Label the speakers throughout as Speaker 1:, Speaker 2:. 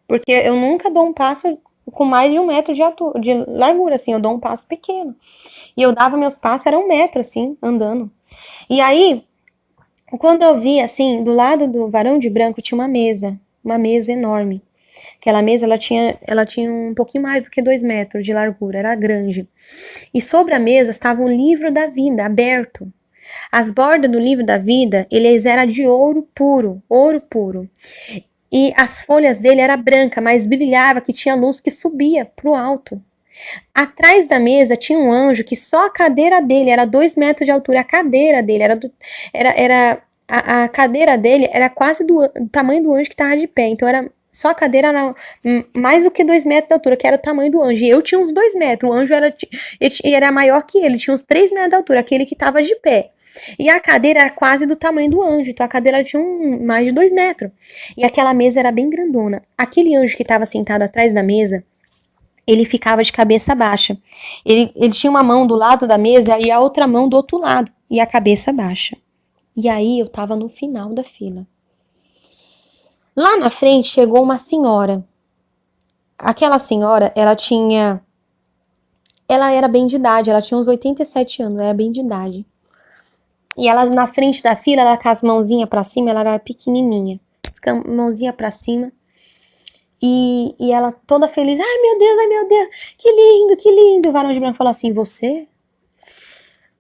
Speaker 1: Porque eu nunca dou um passo com mais de 1 metro de largura, assim, eu dou um passo pequeno. E eu dava meus passos, era 1 metro, assim, andando. E aí, quando eu vi, assim, do lado do varão de branco tinha uma mesa enorme. Aquela mesa, ela tinha um pouquinho mais do que 2 metros de largura, era grande. E sobre a mesa estava um livro da vida, aberto. As bordas do livro da vida, eles eram de ouro puro, ouro puro. E as folhas dele era branca, mas brilhava, que tinha luz que subia pro alto. Atrás da mesa tinha um anjo que só a cadeira dele era 2 metros de altura. A cadeira dele a cadeira dele era quase do tamanho do anjo que estava de pé. Então era só a cadeira era mais do que 2 metros de altura, que era o tamanho do anjo. E eu tinha uns 2 metros. O anjo era maior que ele, tinha uns 3 metros de altura, aquele que estava de pé. E a cadeira era quase do tamanho do anjo, então a cadeira tinha mais de 2 metros. E aquela mesa era bem grandona. Aquele anjo que estava sentado atrás da mesa, ele ficava de cabeça baixa. Ele tinha uma mão do lado da mesa e a outra mão do outro lado, e a cabeça baixa. E aí eu tava no final da fila. Lá na frente chegou uma senhora. Aquela senhora, ela era bem de idade, ela tinha uns 87 anos, ela era bem de idade. E ela na frente da fila, ela com as mãozinhas pra cima, ela era pequenininha. Com a mãozinha pra cima. E ela toda feliz, ai meu Deus, que lindo, que lindo. O varão de branco falou assim, você?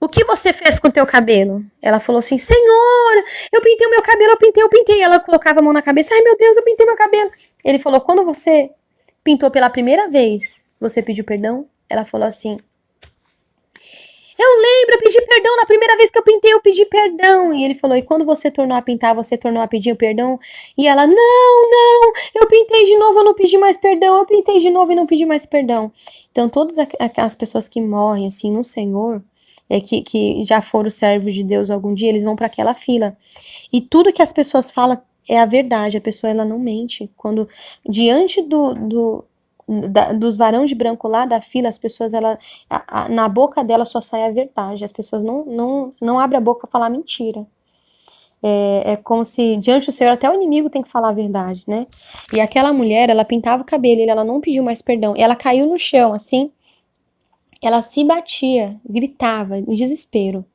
Speaker 1: O que você fez com o teu cabelo? Ela falou assim, Senhor, eu pintei o meu cabelo, eu pintei. Ela colocava a mão na cabeça, ai meu Deus, eu pintei meu cabelo. Ele falou, quando você pintou pela primeira vez, você pediu perdão? Ela falou assim, eu lembro, eu pedi perdão na primeira vez que eu pedi perdão. E ele falou, e quando você tornou a pintar, você tornou a pedir perdão? E ela, não, eu pintei de novo, eu não pedi mais perdão, eu pintei de novo e não pedi mais perdão. Então, todas as pessoas que morrem, assim, no Senhor, que já foram servos de Deus algum dia, eles vão para aquela fila. E tudo que as pessoas falam é a verdade, a pessoa ela não mente. Quando diante dos varão de branco lá da fila, as pessoas, na boca dela só sai a verdade. As pessoas não abrem a boca para falar mentira. É como se diante do Senhor até o inimigo tem que falar a verdade, né? E aquela mulher, ela pintava o cabelo, ela não pediu mais perdão. Ela caiu no chão, assim, ela se batia, gritava, em desespero.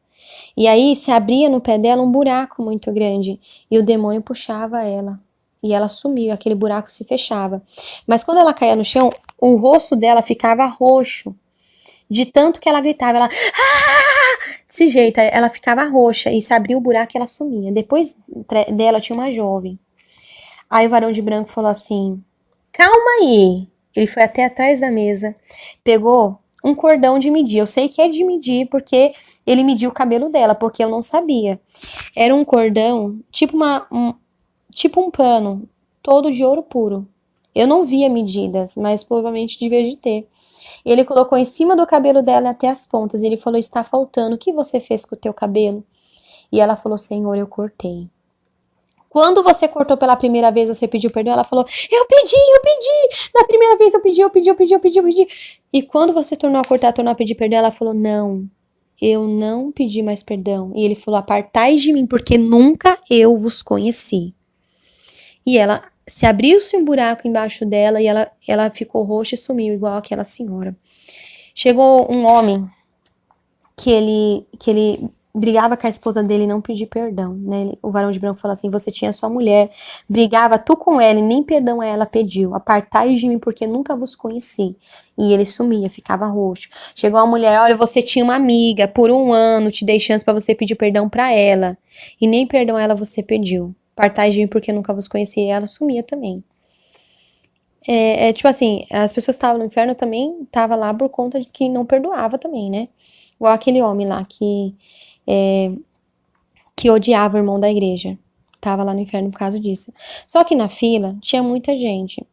Speaker 1: E aí se abria no pé dela um buraco muito grande e o demônio puxava ela. E ela sumiu, aquele buraco se fechava. Mas quando ela caía no chão, o rosto dela ficava roxo, de tanto que ela gritava, ela desse jeito, ela ficava roxa e se abria o buraco e ela sumia. Depois dela tinha uma jovem. Aí o varão de branco falou assim: calma aí. Ele foi até atrás da mesa, pegou um cordão de medir. Eu sei que é de medir porque ele mediu o cabelo dela, porque eu não sabia. Era um cordão, tipo um pano, todo de ouro puro. Eu não via medidas, mas provavelmente devia de ter. Ele colocou em cima do cabelo dela até as pontas. Ele falou: está faltando. O que você fez com o teu cabelo? E ela falou: Senhor, eu cortei. Quando você cortou pela primeira vez, você pediu perdão? Ela falou: eu pedi. Na primeira vez eu pedi. E quando você tornou a cortar, tornou a pedir perdão, ela falou: não, eu não pedi mais perdão. E ele falou: apartai de mim, porque nunca eu vos conheci. E ela se abriu-se um buraco embaixo dela e ela ficou roxa e sumiu, igual aquela senhora. Chegou um homem que ele brigava com a esposa dele e não pediu perdão, né? O varão de branco falou assim: você tinha sua mulher, brigava tu com ela e nem perdão a ela pediu. Apartai de mim porque nunca vos conheci. E ele sumia, ficava roxo. Chegou uma mulher: olha, você tinha uma amiga por 1 ano, te dei chance para você pedir perdão para ela e nem perdão a ela você pediu. Apartai de mim porque nunca vos conheci. E ela sumia também. Tipo assim, as pessoas que estavam no inferno também estavam lá por conta de que não perdoava também, né? Igual aquele homem lá que odiava o irmão da igreja. Tava lá no inferno por causa disso. Só que na fila tinha muita gente.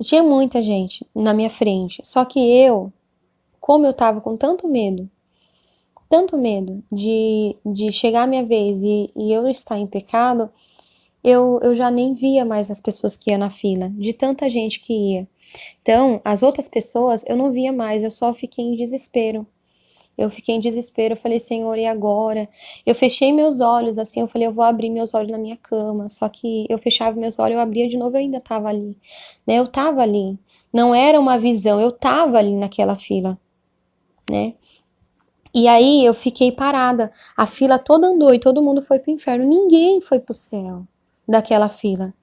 Speaker 1: Tinha muita gente na minha frente. Só que eu, como eu tava com tanto medo de chegar a minha vez e eu estar em pecado, eu já nem via mais as pessoas que iam na fila, de tanta gente que ia. Então, as outras pessoas eu não via mais, eu só fiquei em desespero. Eu fiquei em desespero, eu falei, Senhor, e agora? Eu fechei meus olhos, assim, eu falei, eu vou abrir meus olhos na minha cama. Só que eu fechava meus olhos, eu abria de novo, eu ainda tava ali, né? Eu tava ali. Não era uma visão, eu tava ali naquela fila, né? E aí eu fiquei parada. A fila toda andou e todo mundo foi pro inferno. Ninguém foi pro céu daquela fila.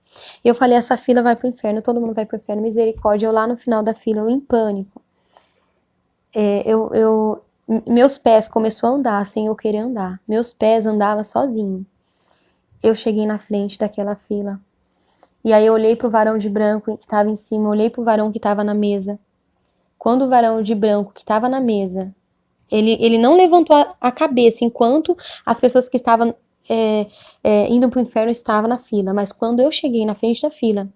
Speaker 1: E eu falei, essa fila vai pro inferno, todo mundo vai pro inferno, misericórdia. Eu lá no final da fila, eu em pânico. Meus pés começou a andar sem eu querer andar. Meus pés andavam sozinho. Eu cheguei na frente daquela fila. E aí eu olhei pro varão de branco que estava em cima, olhei pro varão que estava na mesa. Quando o varão de branco que estava na mesa, ele não levantou a cabeça enquanto as pessoas que estavam indo pro inferno estavam na fila. Mas quando eu cheguei na frente da fila,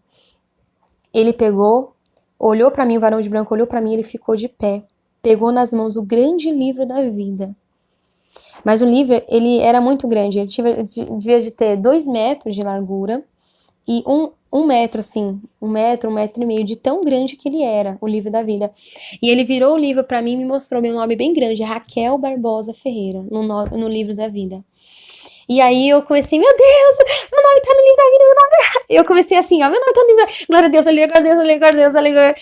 Speaker 1: ele pegou, olhou para mim, o varão de branco olhou para mim, ele ficou de pé. Pegou nas mãos o grande livro da vida. Mas o livro, ele era muito grande. Ele devia de ter 2 metros de largura e um metro, assim, um metro e meio, de tão grande que ele era, o livro da vida. E ele virou o livro para mim e me mostrou meu nome bem grande, Raquel Barbosa Ferreira, no livro da vida. E aí eu comecei, meu Deus, meu nome tá no livro da vida, meu nome tá... Eu comecei assim, ó, meu nome tá no livro da vida, glória a Deus, aleluia, glória a Deus, aleluia, glória a Deus, aleluia.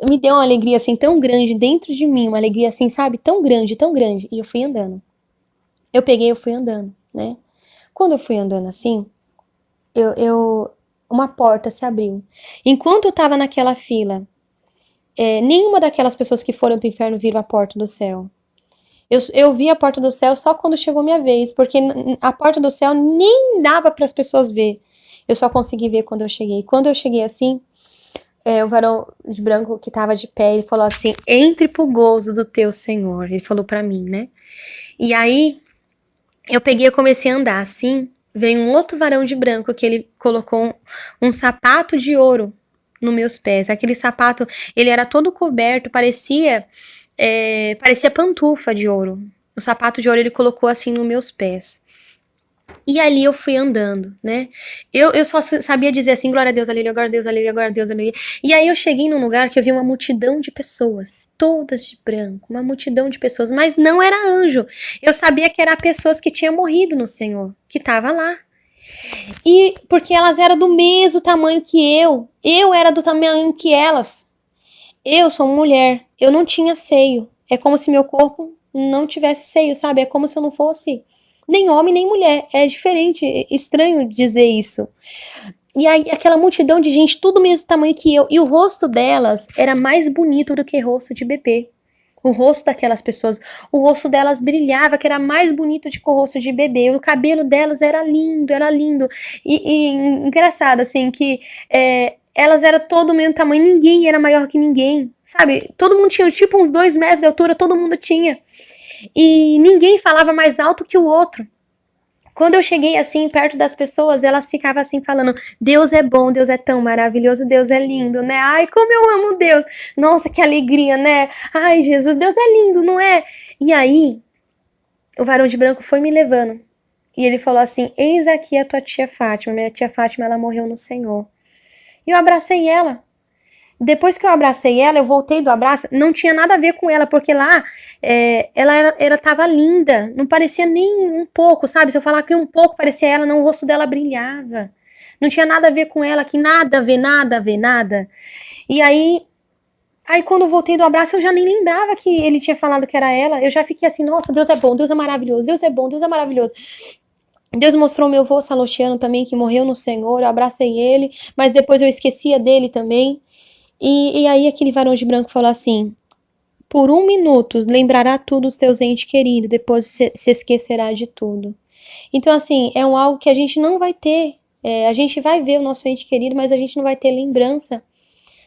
Speaker 1: Me deu uma alegria, assim, tão grande dentro de mim, uma alegria, assim, sabe, tão grande, tão grande. E eu fui andando. Eu peguei, eu fui andando, né? Quando eu fui andando assim, uma porta se abriu. Enquanto eu tava naquela fila, nenhuma daquelas pessoas que foram pro inferno viram a porta do céu. Eu vi a porta do céu só quando chegou minha vez, porque a porta do céu nem dava para as pessoas ver. Eu só consegui ver quando eu cheguei. Quando eu cheguei assim, o varão de branco que tava de pé, ele falou assim: entre pro gozo do teu Senhor. Ele falou para mim, né? E aí eu peguei e comecei a andar assim. Veio um outro varão de branco que ele colocou um sapato de ouro nos meus pés. Aquele sapato, ele era todo coberto, parecia pantufa de ouro. O sapato de ouro ele colocou assim nos meus pés. E ali eu fui andando, né? Eu só sabia dizer assim, glória a Deus, aleluia, glória a Deus, aleluia, glória a Deus, aleluia. E aí eu cheguei num lugar que eu vi uma multidão de pessoas, todas de branco, uma multidão de pessoas, mas não era anjo. Eu sabia que eram pessoas que tinham morrido no Senhor, que tava lá. E porque elas eram do mesmo tamanho que eu era do tamanho que elas. Eu sou mulher, eu não tinha seio. É como se meu corpo não tivesse seio, sabe? É como se eu não fosse nem homem nem mulher. É diferente, é estranho dizer isso. E aí aquela multidão de gente, tudo do mesmo tamanho que eu, e o rosto delas era mais bonito do que rosto de bebê. O rosto daquelas pessoas, o rosto delas brilhava, que era mais bonito do que o rosto de bebê. O cabelo delas era lindo, era lindo. E engraçado, assim, que elas eram todo o mesmo tamanho, ninguém era maior que ninguém, sabe? Todo mundo tinha tipo uns 2 metros de altura, todo mundo tinha. E ninguém falava mais alto que o outro. Quando eu cheguei assim perto das pessoas, elas ficavam assim falando: Deus é bom, Deus é tão maravilhoso, Deus é lindo, né? Ai, como eu amo Deus! Nossa, que alegria, né? Ai, Jesus, Deus é lindo, não é? E aí, o varão de branco foi me levando. E ele falou assim: eis aqui a tua tia Fátima. Minha tia Fátima, ela morreu no Senhor. E eu abracei ela. Depois que eu abracei ela, eu voltei do abraço, não tinha nada a ver com ela, porque lá ela tava linda, não parecia nem um pouco, sabe? Se eu falar que um pouco parecia ela, não, o rosto dela brilhava. Não tinha nada a ver com ela, que nada a ver, nada a ver, nada. E aí quando eu voltei do abraço, eu já nem lembrava que ele tinha falado que era ela. Eu já fiquei assim, nossa, Deus é bom, Deus é maravilhoso, Deus é bom, Deus é maravilhoso. Deus mostrou meu avô Salostiano também, que morreu no Senhor, eu abracei ele, mas depois eu esquecia dele também. E aí aquele varão de branco falou assim: por 1 minuto lembrará tudo os teus entes queridos, depois se esquecerá de tudo. Então, assim, é algo que a gente não vai ter. A gente vai ver o nosso ente querido, mas a gente não vai ter lembrança.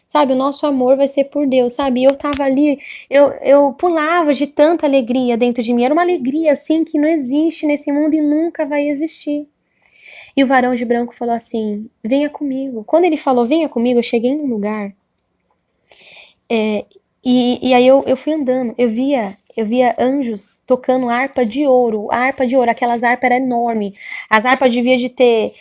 Speaker 1: Sabe, o nosso amor vai ser por Deus, sabe? Eu tava ali, eu pulava de tanta alegria dentro de mim. Era uma alegria, assim, que não existe nesse mundo e nunca vai existir. E o varão de branco falou assim: venha comigo. Quando ele falou, venha comigo, eu cheguei num lugar. E aí eu fui andando, eu via anjos tocando harpa de ouro, aquelas harpas eram enormes. As harpas deviam de ter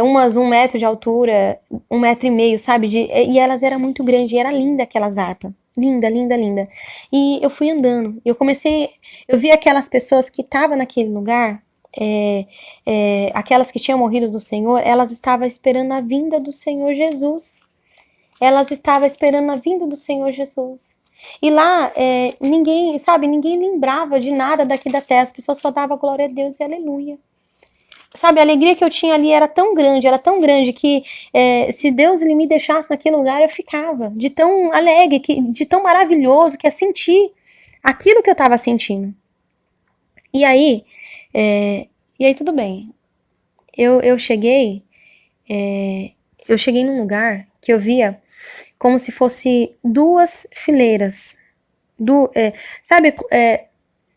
Speaker 1: umas 1 metro de altura, 1,5 metro, sabe? E elas eram muito grandes, e era linda aquelas harpas. linda, linda, linda. E eu fui andando, eu vi aquelas pessoas que estavam naquele lugar, aquelas que tinham morrido do Senhor, elas estavam esperando a vinda do Senhor Jesus. Elas estavam esperando a vinda do Senhor Jesus. E lá, ninguém, sabe, ninguém lembrava de nada daqui da terra, as pessoas só davam glória a Deus e aleluia. Sabe, a alegria que eu tinha ali era tão grande que se Deus ele me deixasse naquele lugar, eu ficava de tão alegre, de tão maravilhoso que é sentir aquilo que eu estava sentindo. E aí, tudo bem. Eu cheguei num lugar que eu via como se fosse duas fileiras, sabe,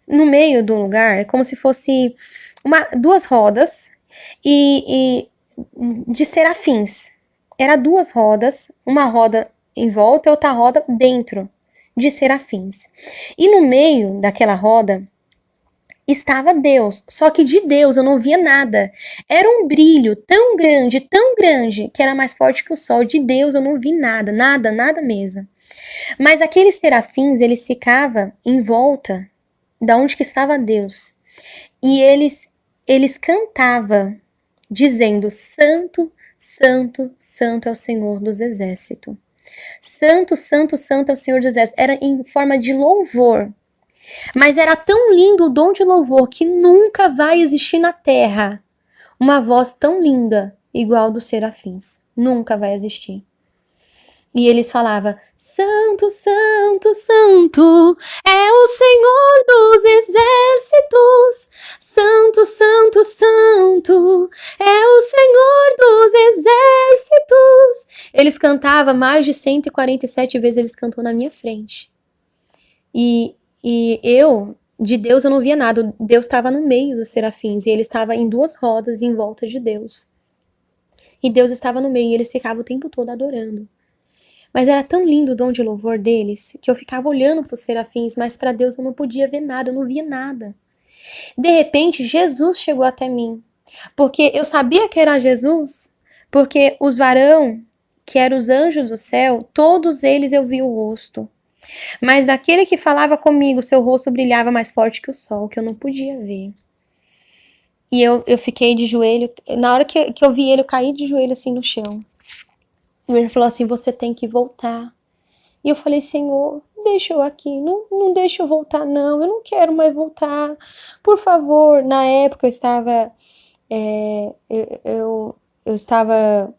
Speaker 1: no meio do lugar, é como se fosse duas rodas e de serafins. Era duas rodas, uma roda em volta e outra roda dentro de serafins. E no meio daquela roda estava Deus, só que de Deus eu não via nada. Era um brilho tão grande, que era mais forte que o sol. De Deus eu não vi nada, nada, nada mesmo. Mas aqueles serafins, eles ficavam em volta da onde que estava Deus. E eles cantavam, dizendo: Santo, Santo, Santo é o Senhor dos Exércitos. Santo, Santo, Santo é o Senhor dos Exércitos. Era em forma de louvor. Mas era tão lindo o dom de louvor que nunca vai existir na terra uma voz tão linda igual dos serafins. Nunca vai existir. E eles falavam: Santo, Santo, Santo é o Senhor dos Exércitos. Santo, Santo, Santo é o Senhor dos Exércitos. Eles cantavam mais de 147 vezes, eles cantou na minha frente. E de Deus eu não via nada. Deus estava no meio dos serafins e ele estava em duas rodas em volta de Deus. E Deus estava no meio e eles ficavam o tempo todo adorando. Mas era tão lindo o dom de louvor deles que eu ficava olhando para os serafins, mas para Deus eu não podia ver nada, eu não via nada. De repente, Jesus chegou até mim, porque eu sabia que era Jesus, porque os varão, que eram os anjos do céu, todos eles eu vi o rosto. Mas daquele que falava comigo, seu rosto brilhava mais forte que o sol, que eu não podia ver. E eu fiquei de joelho, na hora que eu vi ele, eu caí de joelho assim no chão. E ele falou assim: você tem que voltar. E eu falei: Senhor, deixa eu aqui, não deixa eu voltar não, eu não quero mais voltar, por favor. Na época eu estava, eu estava,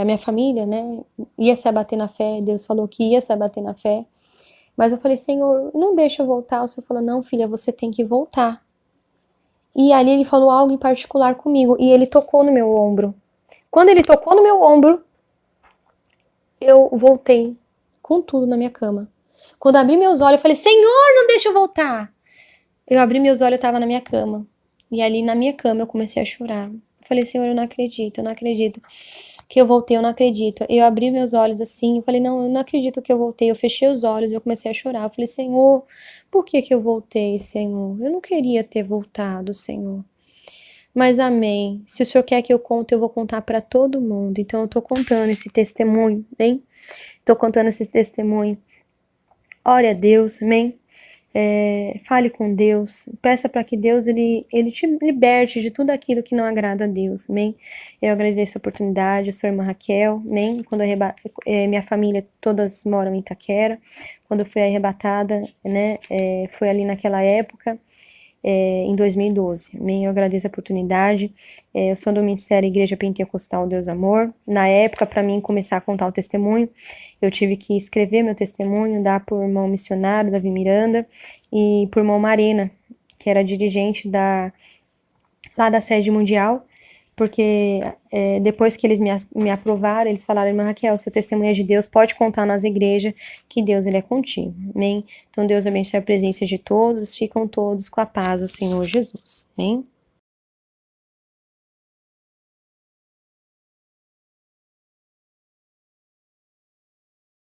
Speaker 1: a minha família, né, ia se abater na fé, Deus falou que ia se abater na fé, mas eu falei: Senhor, não deixa eu voltar. O Senhor falou: não, filha, você tem que voltar. E ali ele falou algo em particular comigo, e ele tocou no meu ombro. Quando ele tocou no meu ombro, eu voltei com tudo na minha cama. Quando eu abri meus olhos, eu falei: Senhor, não deixa eu voltar. Eu abri meus olhos, eu tava na minha cama. E ali na minha cama eu comecei a chorar. Eu falei: Senhor, eu não acredito que eu voltei, eu não acredito. Eu abri meus olhos assim, eu falei: não, eu não acredito que eu voltei. Eu fechei os olhos e eu comecei a chorar. Eu falei: Senhor, por que eu voltei, Senhor? Eu não queria ter voltado, Senhor. Mas amém. Se o Senhor quer que eu conte, eu vou contar para todo mundo. Então eu tô contando esse testemunho, bem? Tô contando esse testemunho. Ore a Deus, amém? Fale com Deus, peça para que Deus ele te liberte de tudo aquilo que não agrada a Deus, amém? Eu agradeço a oportunidade, eu sou a irmã Raquel, amém? Quando minha família todas moram em Itaquera, quando eu fui arrebatada, né, foi ali naquela época, em 2012, amém? Eu agradeço a oportunidade, eu sou do Ministério Igreja Pentecostal Deus Amor. Na época, para mim começar a contar o testemunho, eu tive que escrever meu testemunho, dar por irmão missionário, Davi Miranda, e por irmão Marena, que era dirigente lá da sede mundial, porque depois que eles me aprovaram, eles falaram: irmã Raquel, seu testemunho é de Deus, pode contar nas igrejas, que Deus ele é contigo, amém? Então Deus abençoe a presença de todos, ficam todos com a paz do Senhor Jesus, amém?